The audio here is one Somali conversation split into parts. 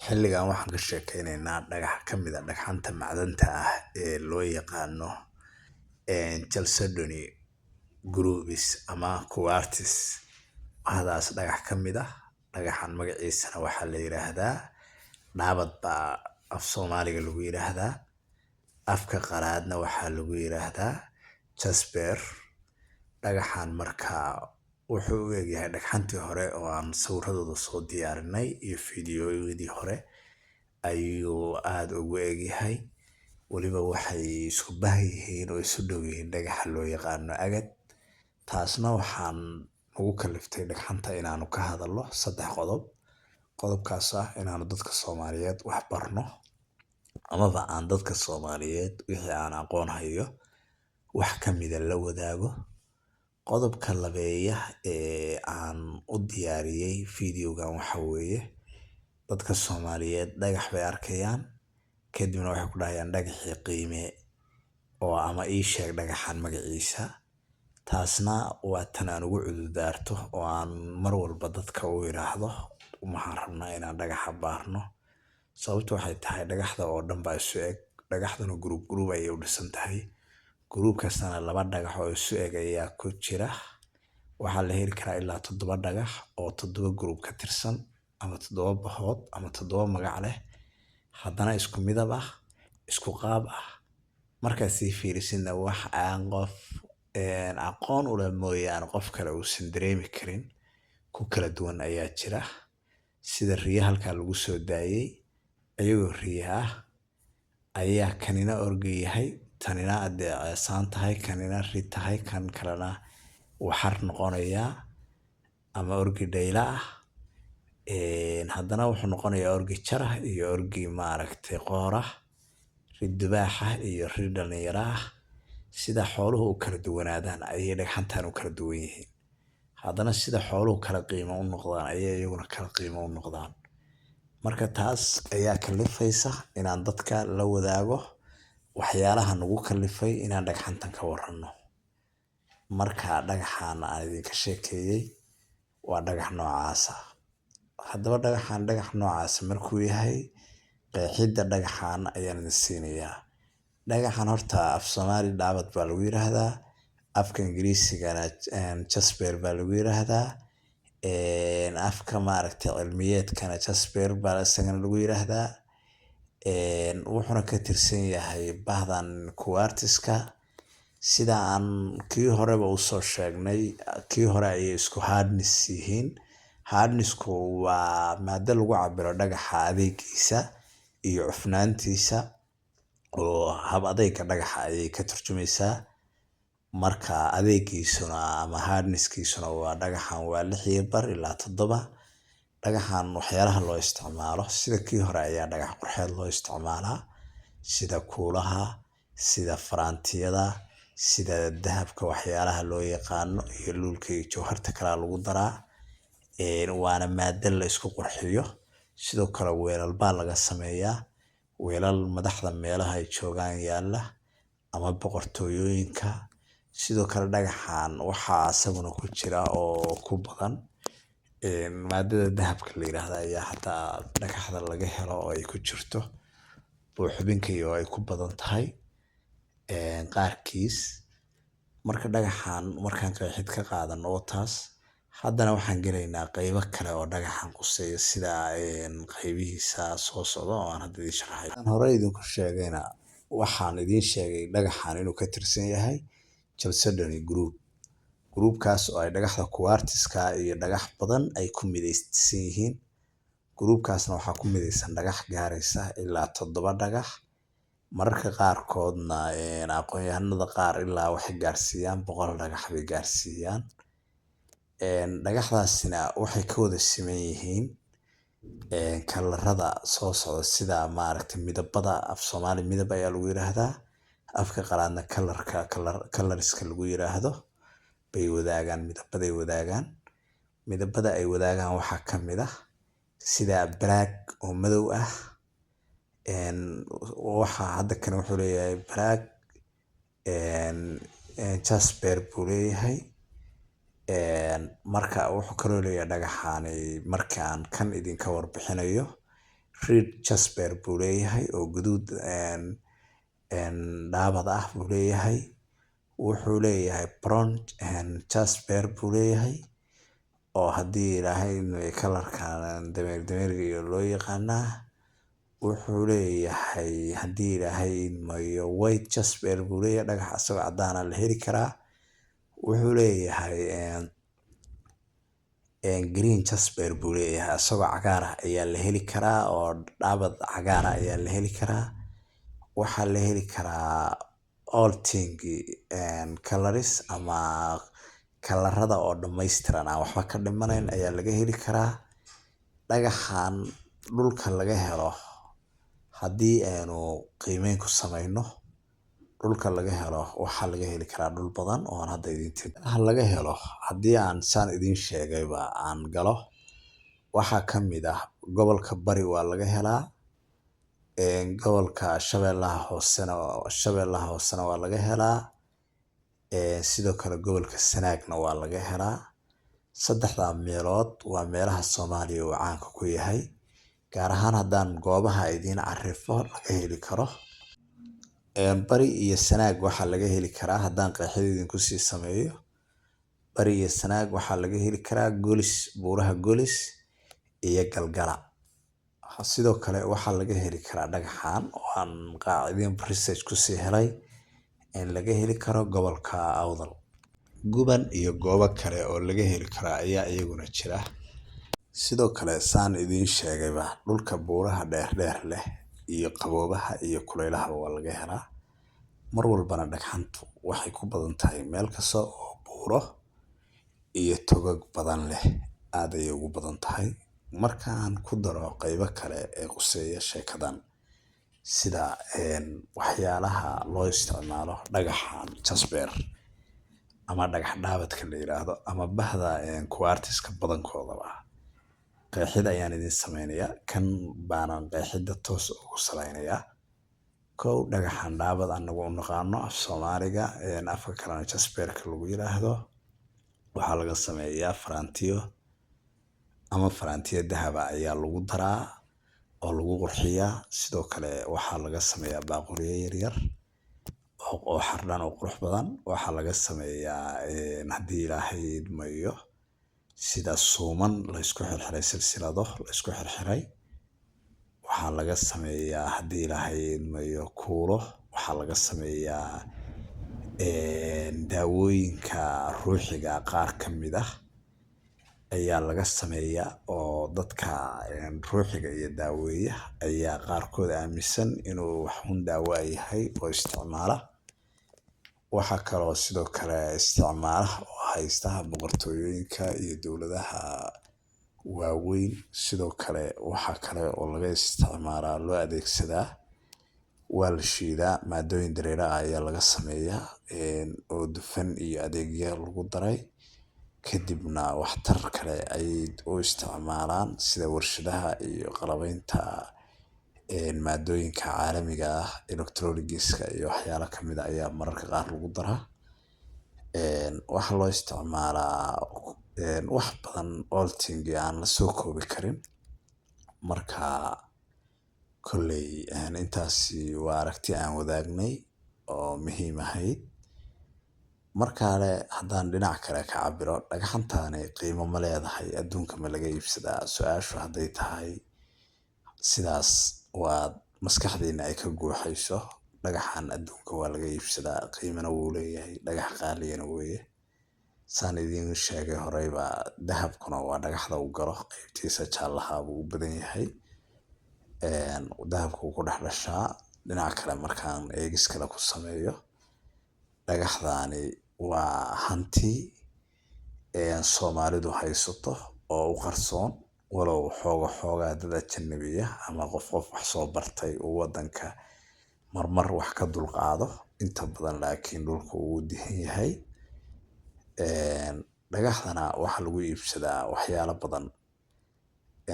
Xilligan waxaan ka sheekeynaynaa dhagax ka mid ah dhagxaanta macdanta ah ee loo yaqaano Chalcedony Groups ama Quartz. Waxaas dhagax ka mid ah dhagaxan magaciisana waxaa la yiraahdaa dhaabad baa af Soomaaliga lagu yiraahdaa. Afka qalaadna waxaa lagu yiraahdaa Jasper. Dhagaxan markaa wuxuu u egyahay dhagxantii hore oo aan sawirradooda soo diyaarinay iyo fiidiyowyadii hore ayuu aad ugu egyahay. Weliba waxay isku baahiyihiin oo isu dhow yihiin dhagaxa loo yaqaano agate. Taasna waxaan ugu kaliftay dhagxanta inaanu ka hadalno 3 qodob. Qodobkaas ah inaanu dadka Soomaaliyeed wax barno amaba aan dadka Soomaaliyeed wixii aan aqoon hayo wax ka mid ah la wadaago. Qodobka labeeya ee aan u diyaariyay fiidiyowgan waxa weeye dadka Soomaaliyeed dhagax bay arkayaan kadibna waxay ku dhahayaan dhagaxii qiime oo ama ii sheeg dhagaxan magaciisa. Taasna waa tan aan ugu cududaarto oo aan mar walba dadka u yiraahdo waxaan rabnaa inaan dhagaxa baarno. Sababtu waxay tahay dhagaxda oo dhan baa isu eg. Dhagaxduna group ayay u dhisan tahay. Group kastana 2 dhagax oo isu eg ayaa ku jira. Waxaa la heli karaa ilaa 7 dhagax oo 7 group ka tirsan ama 7 bahood ama 7 magac leh. Haddana isku midab ah, isku qaab ah. Markaad sii fiirisidna wax aan qof aqoon u leh mooyaan qof kale uusan dareemi karin ku kala duwan ayaa jira. Sida riya halkaa lagu soo daayay ayagoo riya ah ayaa kanina orgi yahay tanina adeecsan tahay kanina rid tahay kan kalena waxar noqonaya ama orgi dhayla ah. Haddana wuxuu noqonayaa orgi jarah iyo orgi maaragtay qoora rid dubaaxa iyo rid dhalinyara ah. Sida xooluhu u kala duwanaadaan ayay dhagxantan u kala duwan yihiin. Haddana sida xooluhu kala qiimo u noqdaan ayay iyaguna kala qiimo u noqdaan. Marka taas ayaa kalifaysa inaan dadka la wadaago waxyaalaha nagu kalifay inaan dhagxantan ka warrano. Marka dhagaxan aan idinka sheekeeyay waa dhagax noocaas ah. Haddaba dhagax noocaas markuu yahay qeexidda dhagaxan ayaan idin siinayaa. Dhagaxan horta af Soomaali dhaabad baa lagu yiraahdaa. Afka Ingiriisigana Jasper baa lagu yiraahdaa. Afka maaragtay cilmiyeedkana Jasper baa isagana lagu yiraahdaa. Wuxuuna ka tirsan yahay bahdan Quartz-ka. Sida aan kii horeba u soo sheegnay kii hore ayay isku hardness yihiin. Hardness-ku waa maaddo lagu cabiro dhagaxa adeegiisa iyo cufnaantiisa oo hab adeega dhagaxa ayay ka turjumaysaa. Marka adeegiisuna ama hardness-kiisuna waa dhagaxan waa 6 ilaa 7. Dhagaxan waxyaalaha loo isticmaalo sida kii hore ayaa dhagax qurxeed loo isticmaalaa sida kuulaha, sida faraantiyada, sida dahabka waxyaalaha loo yaqaano iyo luulka iyo jawharta kala lagu daraa. Waana maaddo la isku qurxiyo. Sidoo kale weelal baa laga sameeyaa. Weelal madaxda meelaha ay joogaan yaalla ama boqortooyooyinka. Sidoo kale dhagaxan waxaa asaguna ku jira oo ku badan maadada dahabka la yiraahdo ayaa hataa dhagaxda laga helo oo ay ku jirto buuxinka iyo ay ku badan tahay qaarkiis. Marka dhagaxan markaan qeexid ka qaadano taas haddana waxaan gelaynaa qaybo kale oo dhagaxan quseeyo sida qaybihiisa soo socda oo aan hadda idin sharaxay. Aan hore idinku sheegayna waxaan idin sheegay dhagaxan inuu ka tirsan yahay Chalcedony Group. Groupkaas oo ay dhagaxda Quartz-ka iyo dhagax badan ay ku midaysan yihiin. Groupkaasna waxaa ku midaysan dhagax gaaraysa ilaa 7 dhagax. Mararka qaarkoodna aqoonyahanada qaar ilaa waxay gaarsiiyaan 100 dhagax bay gaarsiiyaan. Dhagaxdaasina waxay ka wada siman yihiin kalarada soo socda sida maaragtay midabada af Soomaali midab ayaa lagu yiraahdaa. Afka qalaadna colorska lagu yiraahdo bay wadaagaan midabaday wadaagaan. Midabada ay wadaagaan waxaa ka mid ah sida black oo madow ah. Waxaa hadda kan wuxuu leeyahay black Jasper buu leeyahay. marka wuxuu kaloo leeyahay dhagaxaani markaan kan idinka warbixinayo red jasper buu leeyahay oo guduud dhaabad ah buu leeyahay. wuxuu leeyahay brown jasper buu leeyahay oo haddii ilaahay kalarkan dameeriga loo yaqaanaa. wuxuu leeyahay haddii ilaahay mayo white jasper buu leeyahay, dhagax asagoo caddaana la heli karaa. wuxuu leeyahay green jasper buu leeyahay, asagoo cagaar ah ayaa la heli karaa oo dhaabad cagaar ah ayaa la heli karaa. waxaa la heli karaa olting colors ama kalarada oo dhammaystiran aan waxba ka dhimanayn ayaa laga heli karaa. dhagaxan dhulka laga helo haddii aanu qiimeyn ku samayno, dhulka laga helo waxaa laga heli karaa dhul badan oo aan hadda laga helo. haddii aan saan idin sheegayba aan galo, waxaa ka mid ah gobolka bari waa laga helaa, gobolka shabeellaha hoosena waa laga helaa, sidoo kale gobolka sanaagna waa laga helaa. saddexdaa meelood waa meelaha Soomaaliya uu caanka ku yahay, gaar ahaan haddaan goobaha idiin carifo laga heli karo. bari iyo sanaag waxaa laga heli karaa, haddaan qeexid idinku sii sameeyo, bari iyo sanaag waxaa laga heli karaa golis, buuraha golis iyo galgala. sidoo kale waxaa laga heli karaa dhagaxan oo aan qaacidin research kusii helay in laga heli karo gobolka awdal. guban iyo goobo kale oo laga heli karaa ayaa iyaguna jira. sidoo kale saan idiin sheegayba dhulka buuraha dheerdheer leh iyo qaboobaha iyo kulaylaha waa laga helaa. mar walbana dhagxantu waxay ku badan tahay meel kasta oo buuro iyo togag badan leh, aad ayay ugu badan tahay. markaan ku daro qaybo kale ee quseeya sheekadan, sida waxyaalaha loo isticmaalo dhagaxan jasper ama dhagax dhaabadka la yiraahdo ama bahda quartziska badankoodaba, qeexid ayaan idin sameynayaa. kan baanan qeexida toos ugu salaynayaa. kow, dhagaxan dhaabad anagu u naqaano af Soomaaliga, afka kalena jasperka lagu yiraahdo. waxaa laga sameeyaa faraantiyo ama faraantiyo dahaba ayaa lagu daraa oo lagu qurxiyaa. sidoo kale waxaa laga sameeyaa baaquliyo yaryar oo xardhan oo qurux badan. waxaa laga sameeyaa haddii ilaahay idmayo sida suuman la isku xirxiray, silsilado la isku xirxiray. waxaa laga sameeyaa haddii ilaahay idmayo kuulo. waxaa laga sameeyaa daawooyinka ruuxiga qaar ka mid ah ayaa laga sameeyaa oo dadka ruuxiga iyo daaweeya ayaa qaarkood aaminsan inuu wax un daawo yahay oo isticmaala. waxaa kaloo sidoo kale isticmaala oo haysta boqortooyooyinka iyo dowladaha waaweyn. sidoo kale waxaa kale oo laga isticmaalaa loo adeegsadaa, waa la shiidaa, maadooyin dareere ah ayaa laga sameeyaa oo dufan iyo adeegyo lagu daray. kadibna waxtar kale ayay u isticmaalaan sida warshadaha iyo qalabaynta maadooyinka caalamiga ah, electronigiska iyo waxyaalo kamid ah ayaa mararka qaar lagu daraa. waxaa loo isticmaalaa wax badan, olting aan la soo koobi karin. marka kolley intaasi waa aragti aan wadaagnay oo muhiim ahayd. markaale haddaan dhinac kale ka cabiro, dhagaxantaani qiimo ma leedahay, adduunka ma laga iibsadaa? su-aashu hadday tahay sidaas waa maskaxdeena ay ka guuxayso. dhagaxan adduunka waa laga iibsadaa, qiimana wuu leeyahay, dhagax qaaliyana weeye. saan idiin sheegay horeyba, dahabkuna waa dhagaxda u galo, qaybtiisa jaallaha buu u badan yahay. dahabku ku dhex dhashaa. dhinaca kale markaan eegis kale ku sameeyo, dhagaxdaani waa hanti Soomaalidu haysato oo u qarsoon, walow xoogaa dad ajnabiya ama qof wax soo bartay uu wadanka marmar wax ka dulqaado. inta badan laakiin dhulka uu dihan yahay. dhagaxdana waxaa lagu iibsadaa waxyaalo badan.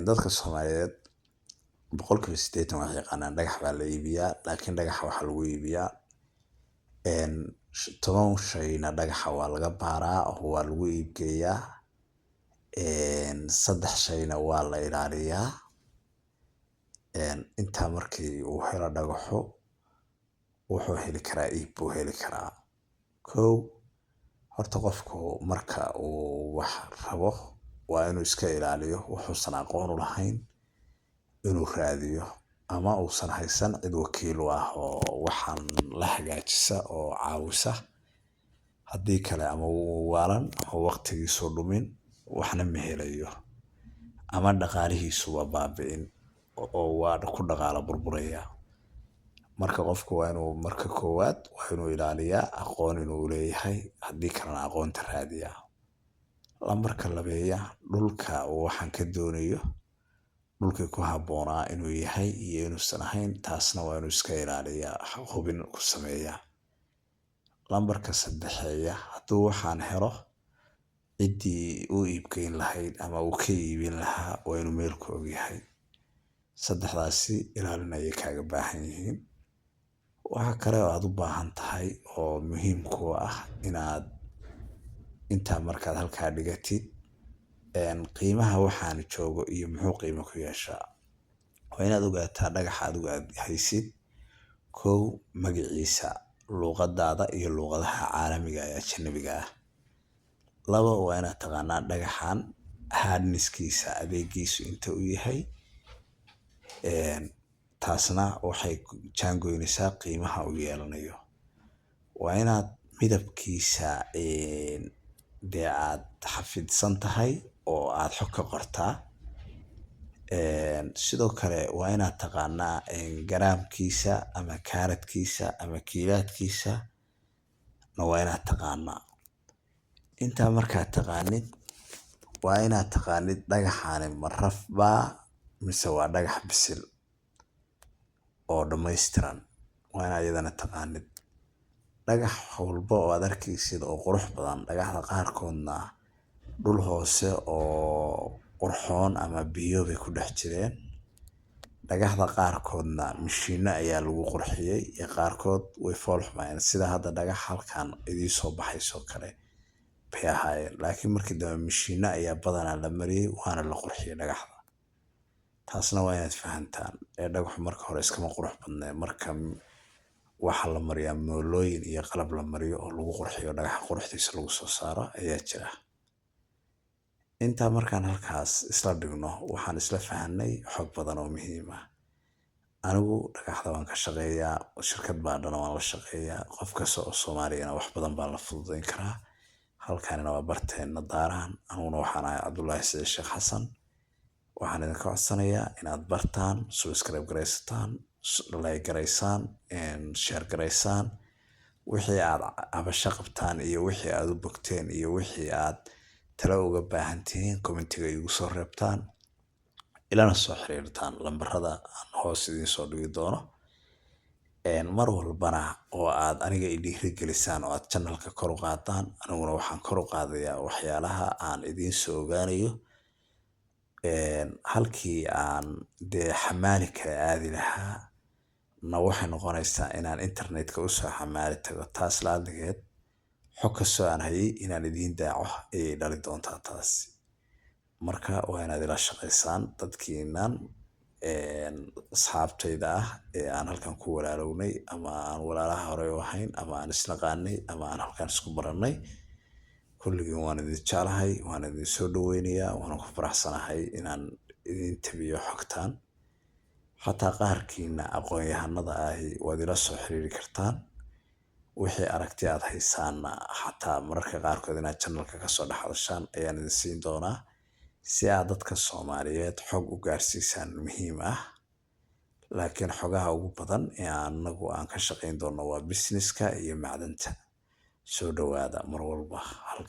dadka Soomaaliyeed 80% waxay yaqaanaan dhagax baa la iibiyaa, laakiin dhagaxa waxaa lagu iibiyaa 10 shayna dhagaxa waa laga baaraa oo waa lagu iibgeeyaa. 3 shayna waa la ilaaliyaa. intaa markii uu helo dhagaxo wuxuu heli karaa iib buu heli karaa. Kow, horta qofku marka uu wax rabo waa inuu iska ilaaliyo wuxuusan aqoon u lahayn inuu raadiyo ama uusan haysan cid wakiil u ah oo waxaan la hagaajisa oo caawisa. Haddii kale ama wuu waalan ama waqtigiisu dhumin waxna ma helayo ama dhaqaalihiisuba baabi'in oo waa ku dhaqaala burburaya. Marka qofku waa inuu marka koowaad waa inuu ilaaliyaa aqoon inuu leeyahay, haddii kalena aqoonta raadiyaa. Lambarka labeeya dhulka uu waxaan ka doonayo dhulkii ku habboonaa inuu yahay iyo inuusan ahayn, taasna waa inuu iska ilaaliyaa, hubin ku sameeyaa. Lambarka saddexeeya hadduu waxaan helo ciddii u iibgeyn lahayd ama uu ka iibin lahaa waa inuu meel ku og yahay. Saddexdaasi ilaalin ayay kaaga baahan yihiin. Waxa kale oo aad u baahan tahay oo muhiim ku ah inaad intaa markaad halkaa dhigatid qiimaha waxaan joogo iyo muxuu qiimo ku yeeshaa. Waa inaad ogaataa dhagaxa adigu aad haysid. Kow, magaciisa luqadaada iyo luqadaha caalamiga ee ajnabiga ah. Labo, waa inaad taqaanaa dhagaxan hardness-kiisa adeegiisu inta uu yahay. Taasna waxay jaangoynaysaa qiimaha uu yeelanayo. Waa inaad midabkiisa dee aad xafidsan tahay oo aad xog ka qortaa. Sidoo kale waa inaad taqaanaa garaamkiisa ama kaaradkiisa ama kiilaadkiisa na waa inaad taqaanaa. Intaa markaad taqaanid waa inaad taqaanid dhagaxani ma raf baa mise waa dhagax bisil oo dhammaystiran. Waa inaad iyadana taqaanid. Dhagax walba oo aad arkaysid oo qurux badan, dhagaxda qaarkoodna dhul hoose oo qurxoon ama biyo bay ku dhex jireen. Dhagaxda qaarkoodna mishiinno ayaa lagu qurxiyey iyo qaarkood way fool xumayeen sida hadda dhagax halkan idiin soo baxayso kale bay ahaayeen. Laakiin markii dambe mishiinno ayaa badanaa la mariyey waana la qurxiyey dhagaxda. Taasna waa inaad fahantaan. Dhagaxu marka hore iskama qurux badnaa. Marka waxa la mariyaa moolooyin iyo qalab la mariyo oo lagu qurxiyo dhagaxa quruxdiisa lagu soo saaro ayaa jira. Intaa markaan halkaas isla dhigno waxaan isla fahanay xog badan oo muhiim ah. Anigu dhagaxda waan ka shaqeeyaa, shirkad baadhana waan la shaqeeyaa. Qof kasta oo Soomaaliyana wax badan baa la fududayn karaa. Halkaanina waa barteena daaraan. Aniguna waxaan ahay Cabdullaahi Saciid Sheekh Xasan. Waxaan idinka codsanayaa inaad bartaan, subscribe garaysataan, like garaysaan, share garaysaan. Wixii aad cabasho qabtaan iyo wixii aad u bogteen iyo wixii aad talo uga baahan tihiin commentiga igu soo reebtaan. Ilana soo xiriirtaan lambarada aan hoos idiin soo dhigi doono. Mar walbana oo aad aniga i dhiirigelisaan oo aad channelka kor u qaadaan, aniguna waxaan kor u qaadayaa waxyaalaha aan idiin soo ogaanayo. Halkii aan dee xamaali kala aadi lahaa na waxay noqonaysaa inaan internetka u soo xamaali tago. Taas la adigeed xog kastoo aan hayay inaan idiin daaco ayay dhali doontaa taas. Marka waa inaad ila shaqaysaan dadkiinan asxaabtayda ah ee aan halkan ku walaalownay ama aan walaalaha hore u ahayn ama aan isnaqaanay ama aan halkan isku barannay. Kulligiin waan idin jeclahay, waan idin soo dhaweynayaa, waan ku faraxsanahay inaan idin tabiyo xogtaan. Xataa qaarkiina aqoon-yahanada ahi waad ila soo xiriiri kartaan. Wixii aragti aad haysaana xataa mararka qaarkood inaad channelka ka soo dhex hadashaan ayaan idin siin doonaa si aad dadka Soomaaliyeed xog u gaarsiisaan muhiim ah. Laakiin xogaha ugu badan ee anagu aan ka shaqayn doono waa businesska iyo macdanta. Soo dhawaada mar walba halkan.